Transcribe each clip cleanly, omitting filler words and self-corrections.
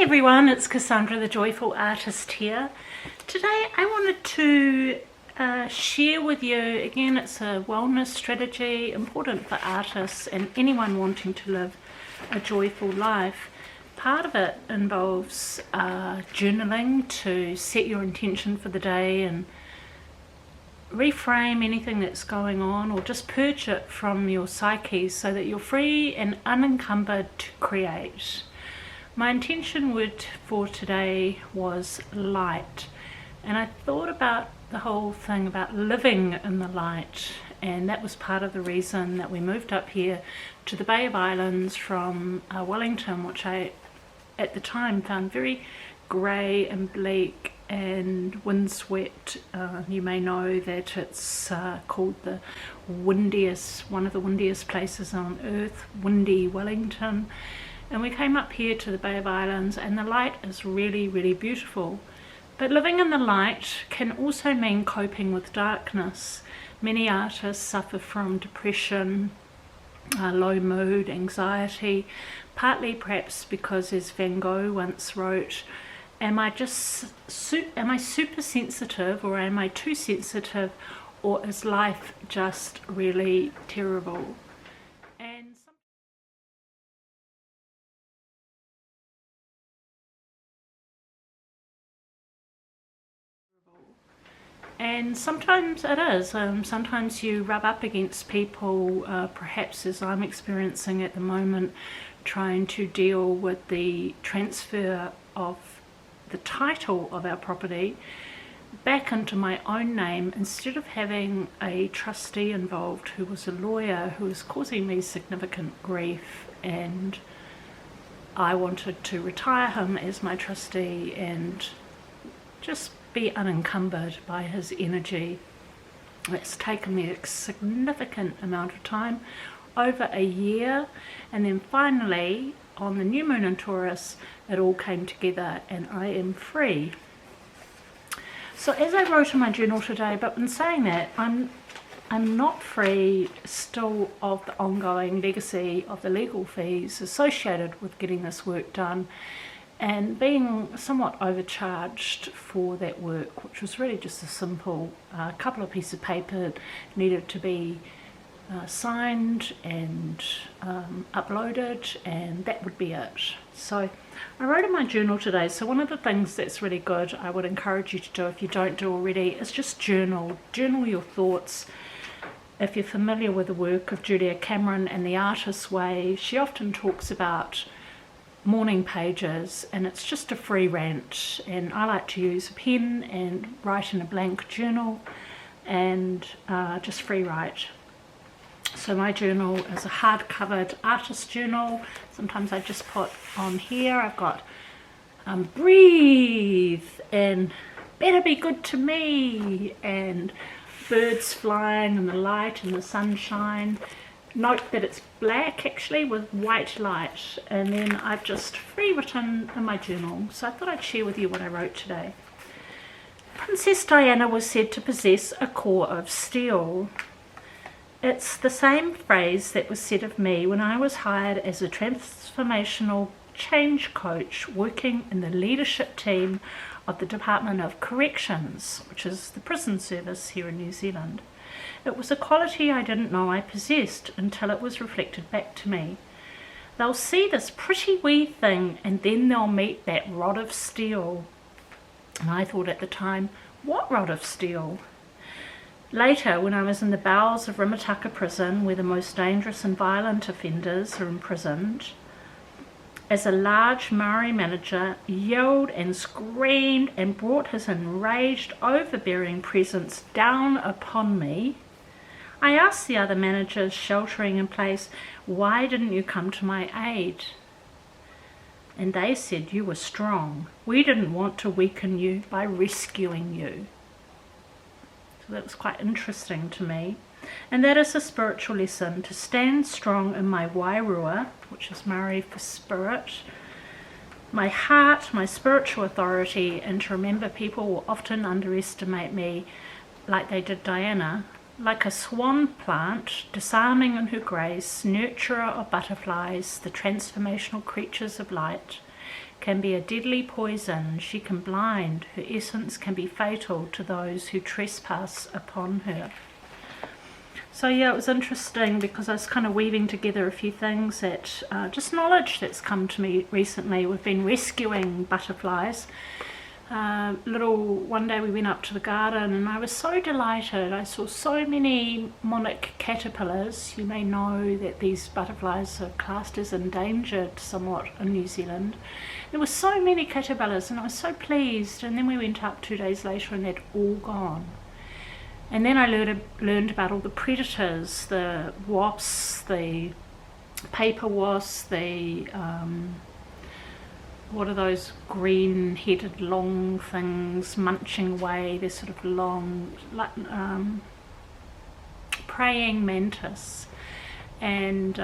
everyone, it's Cassandra the Joyful Artist here. Today I wanted to share with you, again it's a wellness strategy important for artists and anyone wanting to live a joyful life. Part of it involves journaling to set your intention for the day and reframe anything that's going on, or just purge it from your psyche so that you're free and unencumbered to create. My intention word for today was light, and I thought about the whole thing about living in the light, and that was part of the reason that we moved up here to the Bay of Islands from Wellington, which I at the time found very grey and bleak and windswept. You may know that it's called the windiest, one of the windiest places on earth, windy Wellington. And we came up here to the Bay of Islands, and the light is really, really beautiful. But living in the light can also mean coping with darkness. Many artists suffer from depression, low mood, anxiety, partly perhaps because, as Van Gogh once wrote, am I super sensitive, or am I too sensitive, or is life just really terrible? And sometimes it is. Sometimes you rub up against people, perhaps as I'm experiencing at the moment, trying to deal with the transfer of the title of our property back into my own name, instead of having a trustee involved who was a lawyer who was causing me significant grief, and I wanted to retire him as my trustee and just be unencumbered by his energy. It's taken me a significant amount of time, over a year, and then finally on the new moon in Taurus it all came together and I am free. So as I wrote in my journal today, but in saying that, I'm not free still of the ongoing legacy of the legal fees associated with getting this work done, and being somewhat overcharged for that work, which was really just a simple couple of pieces of paper needed to be signed and uploaded, and that would be it. So I wrote in my journal today, so one of the things that's really good, I would encourage you to do if you don't do already, is just journal your thoughts. If you're familiar with the work of Julia Cameron and the Artist's Way, she often talks about morning pages, and it's just a free rant, and I like to use a pen and write in a blank journal and just free write. So my journal is a hard-covered artist journal. Sometimes I just put on here, I've got breathe and better be good to me, and birds flying and the light and the sunshine. Note that it's black actually with white light, and then I've just free written in my journal. So I thought I'd share with you what I wrote today. Princess Diana was said to possess a core of steel. It's the same phrase that was said of me when I was hired as a transformational change coach working in the leadership team of the Department of Corrections, which is the prison service here in New Zealand. It was a quality I didn't know I possessed until it was reflected back to me. They'll see this pretty wee thing, and then they'll meet that rod of steel. And I thought at the time, what rod of steel? Later, when I was in the bowels of Rimataka prison, where the most dangerous and violent offenders are imprisoned, as a large Maori manager yelled and screamed and brought his enraged, overbearing presence down upon me, I asked the other managers sheltering in place, why didn't you come to my aid? And they said, you were strong. We didn't want to weaken you by rescuing you. So that was quite interesting to me. And that is a spiritual lesson, to stand strong in my wairua, which is Maori for spirit, my heart, my spiritual authority, and to remember people will often underestimate me like they did Diana, like a swan plant, disarming in her grace, nurturer of butterflies, the transformational creatures of light. can be a deadly poison. She can blind. Her essence can be fatal to those who trespass upon her. So yeah, it was interesting because I was kind of weaving together a few things that, just knowledge that's come to me recently. We've been rescuing butterflies. One day we went up to the garden and I was so delighted. I saw so many monarch caterpillars. You may know that these butterflies are classed as endangered somewhat in New Zealand. There were so many caterpillars and I was so pleased, and then we went up 2 days later and they'd all gone. And then I learned about all the predators, the wasps, the paper wasps, the what are those green-headed long things munching away? They're sort of long, praying mantis, and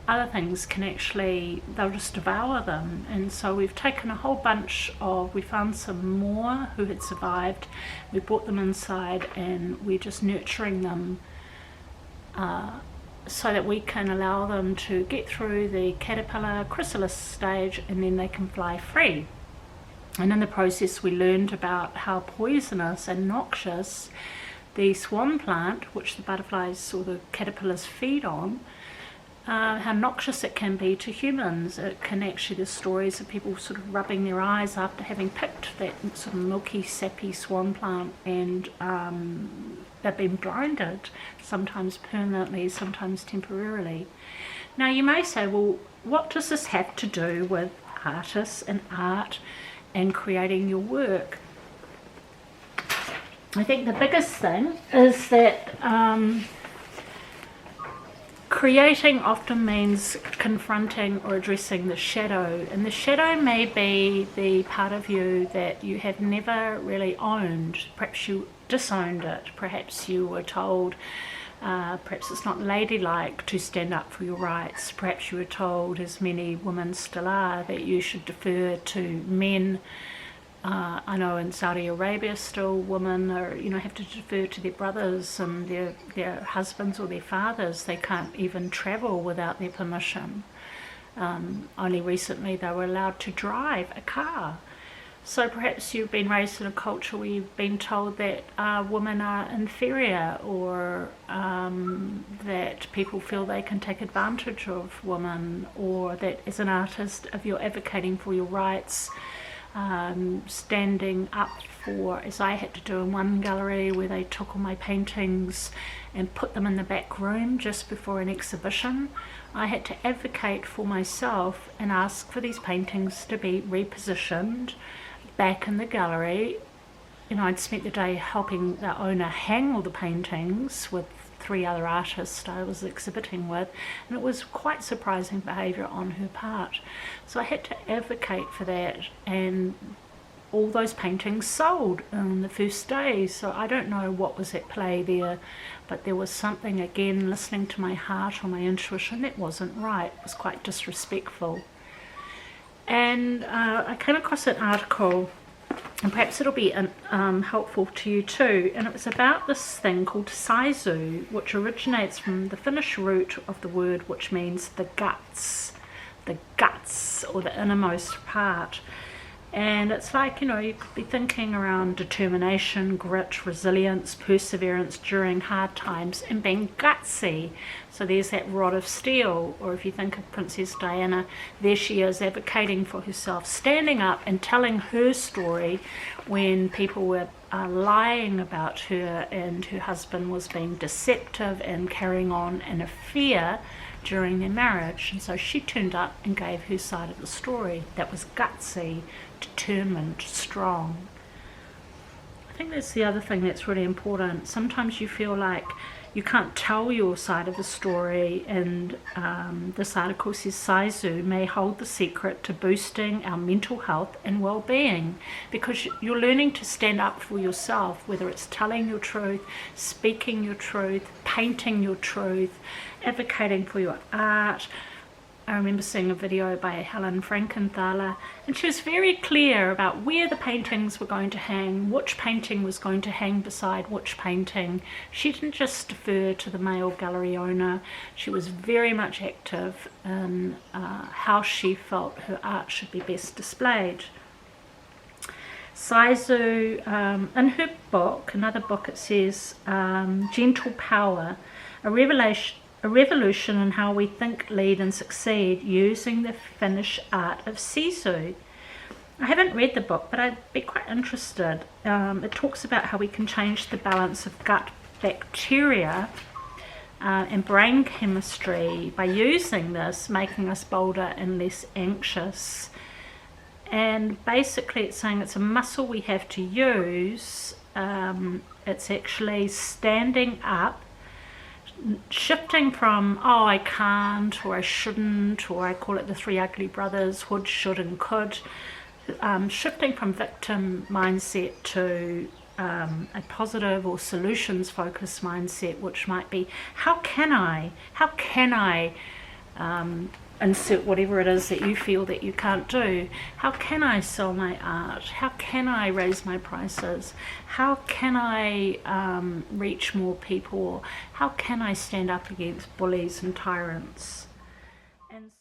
other things can actually, they'll just devour them. And so we've taken a whole bunch of, we found some more who had survived, we brought them inside and we're just nurturing them so that we can allow them to get through the caterpillar chrysalis stage, and then they can fly free. And in the process we learned about how poisonous and noxious the swan plant, which the butterflies or the caterpillars feed on, how noxious it can be to humans. It can actually, there's stories of people sort of rubbing their eyes after having picked that sort of milky, sappy swan plant, and they've been blinded, sometimes permanently, sometimes temporarily. Now you may say, well, what does this have to do with artists and art and creating your work? I think the biggest thing is that creating often means confronting or addressing the shadow, and the shadow may be the part of you that you have never really owned. Perhaps you disowned it, perhaps you were told perhaps it's not ladylike to stand up for your rights, perhaps you were told, as many women still are, that you should defer to men. I know in Saudi Arabia still women are, have to defer to their brothers and their husbands or their fathers. They can't even travel without their permission. Only recently they were allowed to drive a car. So perhaps you've been raised in a culture where you've been told that women are inferior, or that people feel they can take advantage of women, or that as an artist, if you're advocating for your rights, standing up for, as I had to do in one gallery where they took all my paintings and put them in the back room just before an exhibition, I had to advocate for myself and ask for these paintings to be repositioned back in the gallery. I'd spent the day helping the owner hang all the paintings with 3 other artists I was exhibiting with, and it was quite surprising behaviour on her part. So I had to advocate for that, and all those paintings sold on the first day. So I don't know what was at play there, but there was something, again, listening to my heart or my intuition, that wasn't right. It was quite disrespectful. And I came across an article, and perhaps it'll be helpful to you too, and it was about this thing called sisu, which originates from the Finnish root of the word, which means the guts or the innermost part. And it's like, you could be thinking around determination, grit, resilience, perseverance during hard times, and being gutsy. So there's that rod of steel. Or if you think of Princess Diana, there she is advocating for herself, standing up and telling her story when people were lying about her and her husband was being deceptive and carrying on an affair during their marriage. And so she turned up and gave her side of the story. That was gutsy, determined, strong. I think that's the other thing that's really important. Sometimes you feel like you can't tell your side of the story, and this article says sisu may hold the secret to boosting our mental health and well-being, because you're learning to stand up for yourself, whether it's telling your truth, speaking your truth, painting your truth, advocating for your art, I remember seeing a video by Helen Frankenthaler, and she was very clear about where the paintings were going to hang, which painting was going to hang beside which painting. She didn't just defer to the male gallery owner. She was very much active in how she felt her art should be best displayed. Sisu, in her book, another book, it says, Gentle Power, a revolution in how we think, lead and succeed using the Finnish art of sisu. I haven't read the book, but I'd be quite interested. It talks about how we can change the balance of gut bacteria and brain chemistry by using this, making us bolder and less anxious. And basically it's saying it's a muscle we have to use. It's actually standing up, shifting from, oh, I can't, or I shouldn't, or I call it the three ugly brothers, would, should and could, shifting from victim mindset to a positive or solutions focused mindset, which might be, how can I insert whatever it is that you feel that you can't do. How can I sell my art? How can I raise my prices? How can I reach more people? How can I stand up against bullies and tyrants? And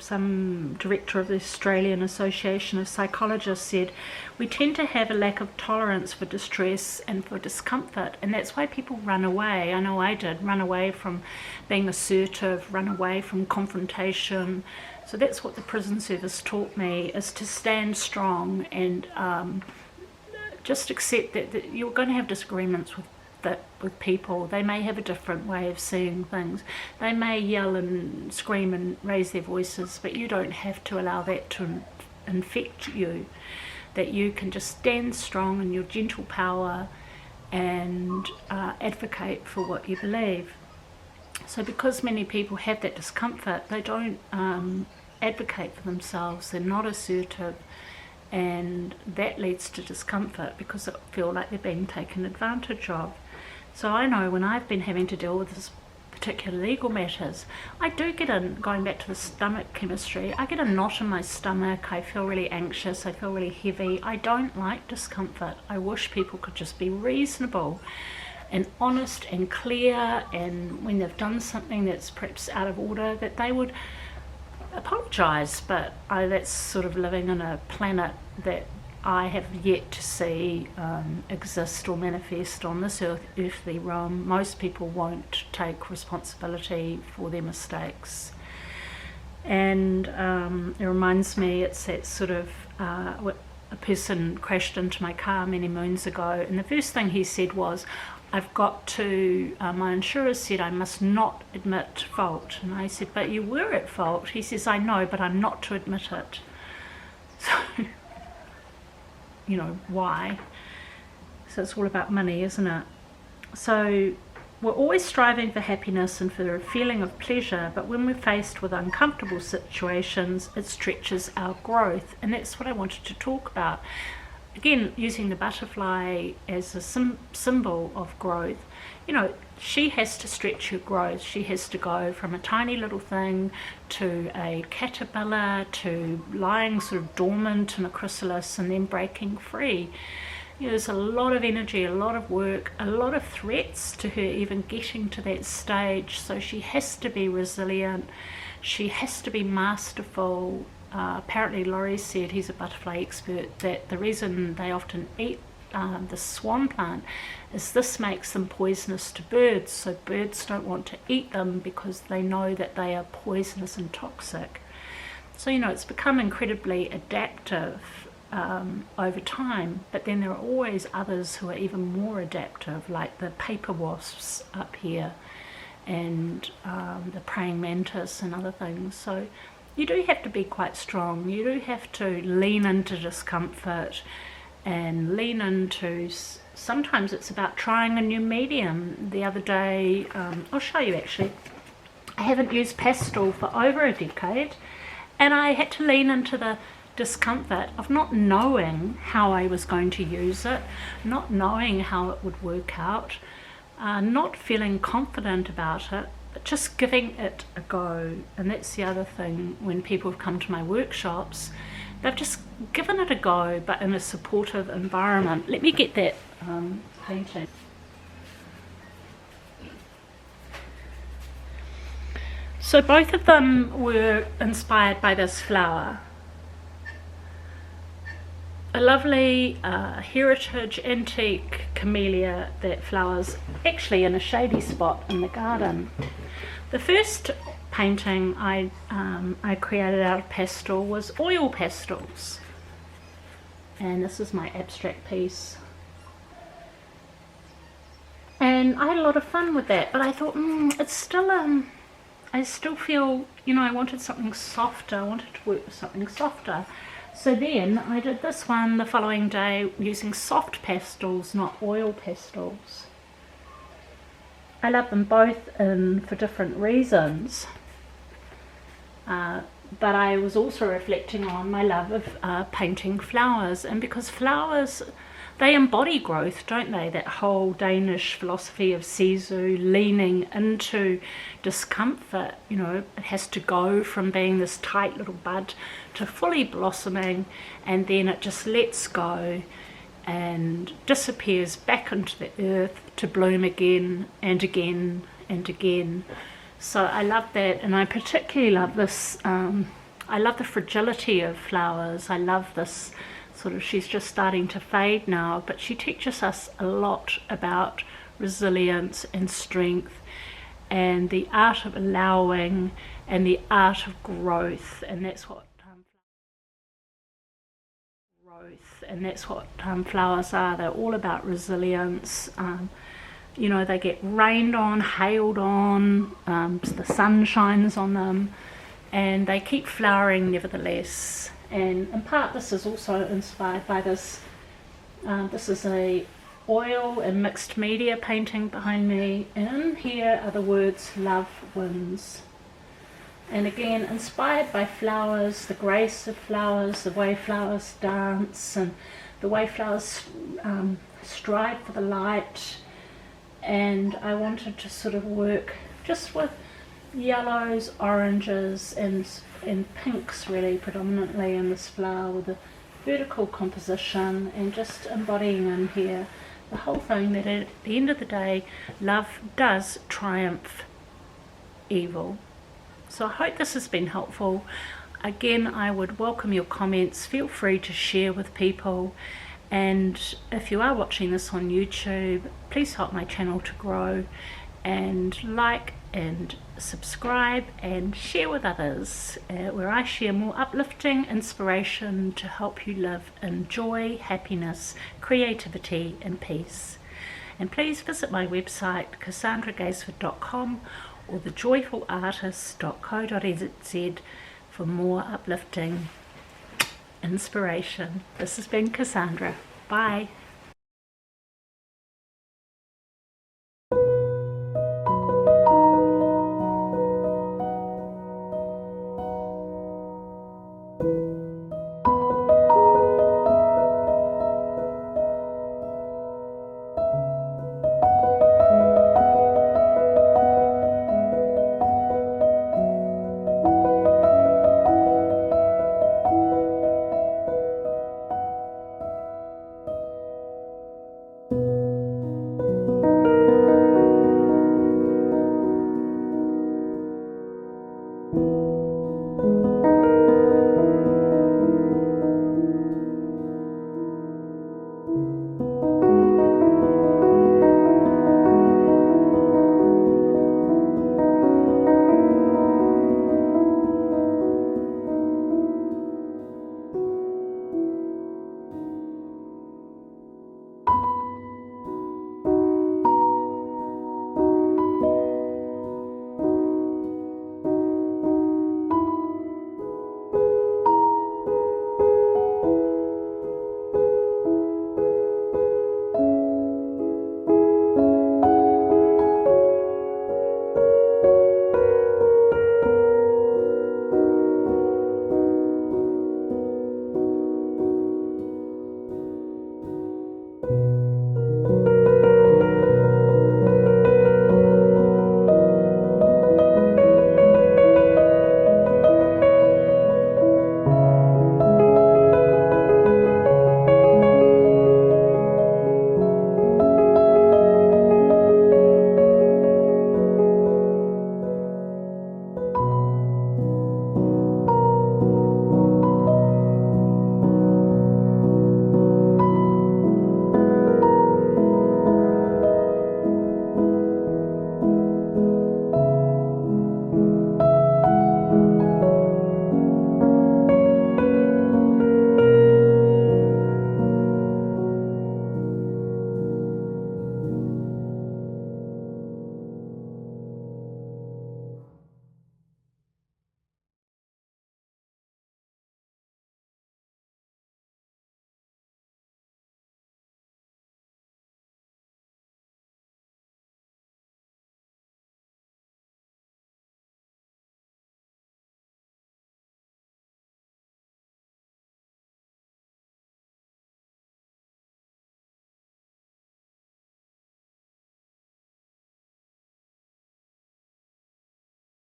some director of the Australian Association of Psychologists said, we tend to have a lack of tolerance for distress and for discomfort, and that's why people run away. I know I did, run away from being assertive, run away from confrontation. So that's what the prison service taught me, is to stand strong and just accept that you're going to have disagreements with people. They may have a different way of seeing things. They may yell and scream and raise their voices, but you don't have to allow that to infect you. That you can just stand strong in your gentle power and advocate for what you believe. So because many people have that discomfort, they don't advocate for themselves. They're not assertive, and that leads to discomfort because they feel like they're being taken advantage of. So I know when I've been having to deal with this particular legal matters, I do get going back to the stomach chemistry, I get a knot in my stomach, I feel really anxious, I feel really heavy. I don't like discomfort. I wish people could just be reasonable and honest and clear, and when they've done something that's perhaps out of order, that they would apologise. But that's sort of living on a planet that I have yet to see exist or manifest on this earthly realm. Most people won't take responsibility for their mistakes. And it reminds me, it's that sort of, a person crashed into my car many moons ago, and the first thing he said was, I've got to, my insurer said I must not admit fault. And I said, but you were at fault. He says, I know, but I'm not to admit it. So, you know, why? So it's all about money, isn't it? So we're always striving for happiness and for a feeling of pleasure, but when we're faced with uncomfortable situations, it stretches our growth. And that's what I wanted to talk about. Again, using the butterfly as a symbol of growth. You know, she has to stretch her growth. She has to go from a tiny little thing to a caterpillar to lying sort of dormant in a chrysalis and then breaking free. You know, there's a lot of energy, a lot of work, a lot of threats to her even getting to that stage. So she has to be resilient. She has to be masterful. Apparently Laurie said, he's a butterfly expert, that the reason they often eat the swan plant is this makes them poisonous to birds, so birds don't want to eat them because they know that they are poisonous and toxic. So, you know, it's become incredibly adaptive over time, but then there are always others who are even more adaptive, like the paper wasps up here and the praying mantis and other things. So you do have to be quite strong. You do have to lean into discomfort and lean into, sometimes it's about trying a new medium. The other day, I'll show you actually, I haven't used pastel for over a decade, and I had to lean into the discomfort of not knowing how I was going to use it, not knowing how it would work out, not feeling confident about it, but just giving it a go. And that's the other thing when people have come to my workshops, they've just given it a go, but in a supportive environment. Let me get that painting. So both of them were inspired by this flower. A lovely heritage antique camellia that flowers actually in a shady spot in the garden. The first painting I created out of pastel was oil pastels, and this is my abstract piece, and I had a lot of fun with that, but I thought it's still I still feel, you know, I wanted something softer. I wanted to work with something softer. So then I did this one the following day using soft pastels, not oil pastels. I love them both for different reasons. But I was also reflecting on my love of painting flowers, and because flowers, they embody growth, don't they? That whole Danish philosophy of sisu, leaning into discomfort. You know, it has to go from being this tight little bud to fully blossoming, and then it just lets go and disappears back into the earth to bloom again and again and again. So I love that, and I particularly love this. I love the fragility of flowers. I love this sort of, she's just starting to fade now, but she teaches us a lot about resilience and strength and the art of allowing and the art of growth, and that's what flowers are. They're all about resilience. You know, they get rained on, hailed on, the sun shines on them, and they keep flowering nevertheless. And in part this is also inspired by this. This is a oil and mixed media painting behind me, and in here are the words love wins. And again, inspired by flowers, the grace of flowers, the way flowers dance, and the way flowers strive for the light. And I wanted to sort of work just with yellows, oranges, and pinks really predominantly in this flower, with a vertical composition, and just embodying in here the whole thing that at the end of the day, love does triumph evil. So I hope this has been helpful. Again, I would welcome your comments. Feel free to share with people, and if you are watching this on YouTube, please help my channel to grow, and like and subscribe and share with others, where I share more uplifting inspiration to help you live in joy, happiness, creativity and peace. And please visit my website cassandragaisford.com or thejoyfulartist.co.nz for more uplifting inspiration. This has been Cassandra. Bye.